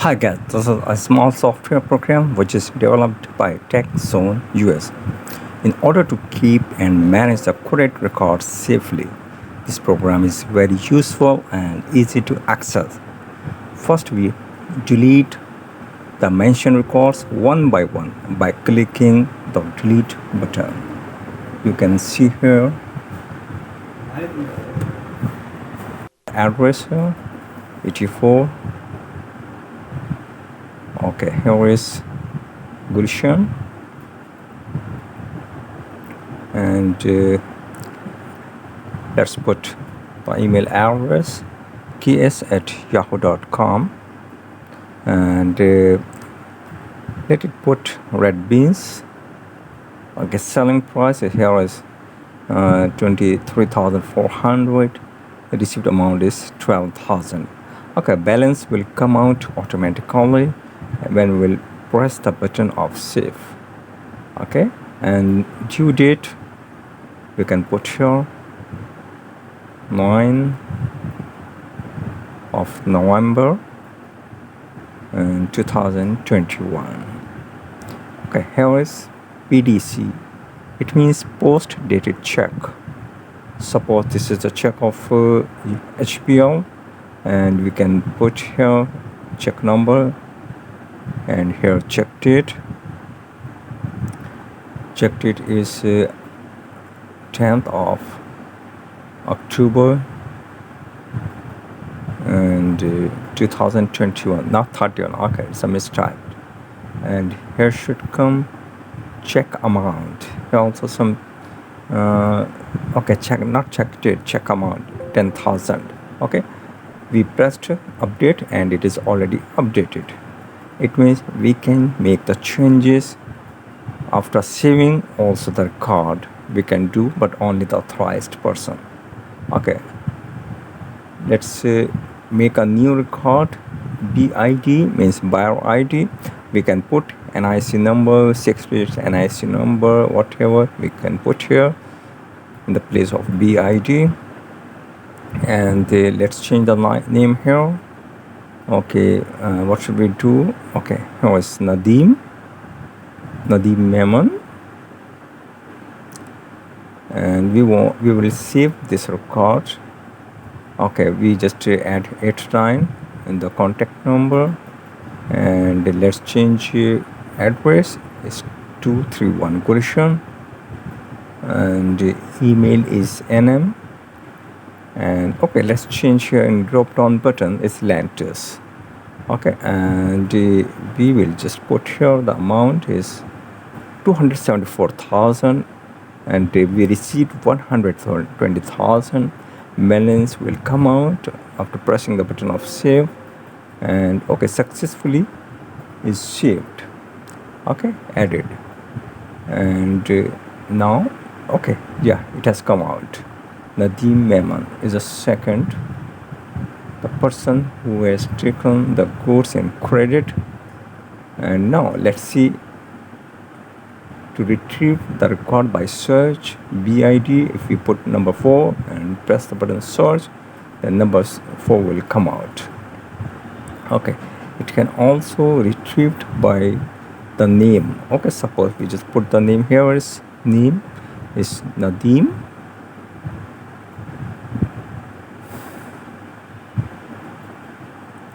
Hi guys, this is a small software program which is developed by TechZone US in order to keep and manage the credit records safely. This program is very useful and easy to access. First, we delete the mentioned records one by one by clicking the delete button. You can see here address here 84. Okay, here is Gulshan, and let's put the email address ks@yahoo.com, and let it put red beans. Okay, selling price here is 23,400. The received amount is 12,000. Okay, balance will come out automatically when we'll press the button of save. Okay, and due date we can put here 9 of November 2021. Okay, here is PDC. It means post dated check. Suppose this is a check of HPL, and we can put here check number, and here check date. Check date is 10th of October and 2021, not 31. Okay, it's a mistype. And here should come check amount. Here also some okay, check, not check date, check amount 10,000. Okay, we pressed update and it is already updated. It means we can make the changes after saving. Also the record we can do, but only the authorized person. Okay, let's make a new record. BID means buyer ID. We can put NIC number, 6 digits NIC number, whatever we can put here in the place of BID. And let's change the name here. Okay, what should we do? Okay, here is Nadeem Memon, and we will save this record. Okay, we just add 89 in the contact number, and let's change address is 231 Gulshan, and email is NM. And okay, let's change here in drop down button is Lantus. Okay, and we will just put here the amount is 274,000, and we received 120,000. Balance will come out after pressing the button of save, and okay, successfully is saved. Okay, added, and now okay, yeah, it has come out. Nadeem Memon is the person who has taken the goods in credit. And now let's see to retrieve the record by search BID. If we put number 4 and press the button search, the number 4 will come out. Okay, it can also retrieved by the name. Okay, suppose we just put the name here is name is Nadeem,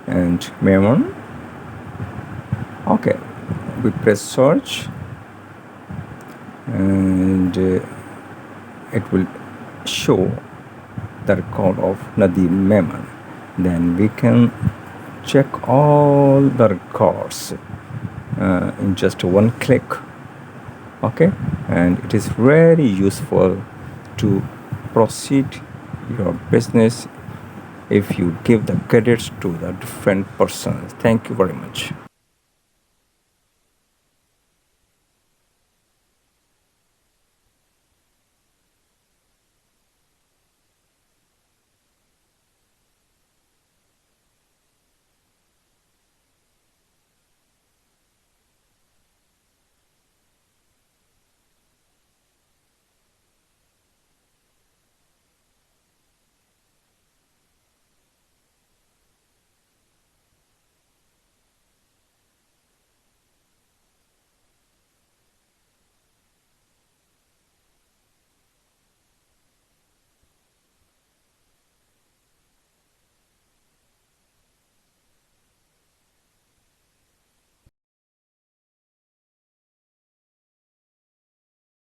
and Memon. Okay, we press search, and it will show the record of Nadeem Memon. Then we can check all the records in just one click. Okay, and it is very useful to proceed your business if you give the credits to the different persons. Thank you very much.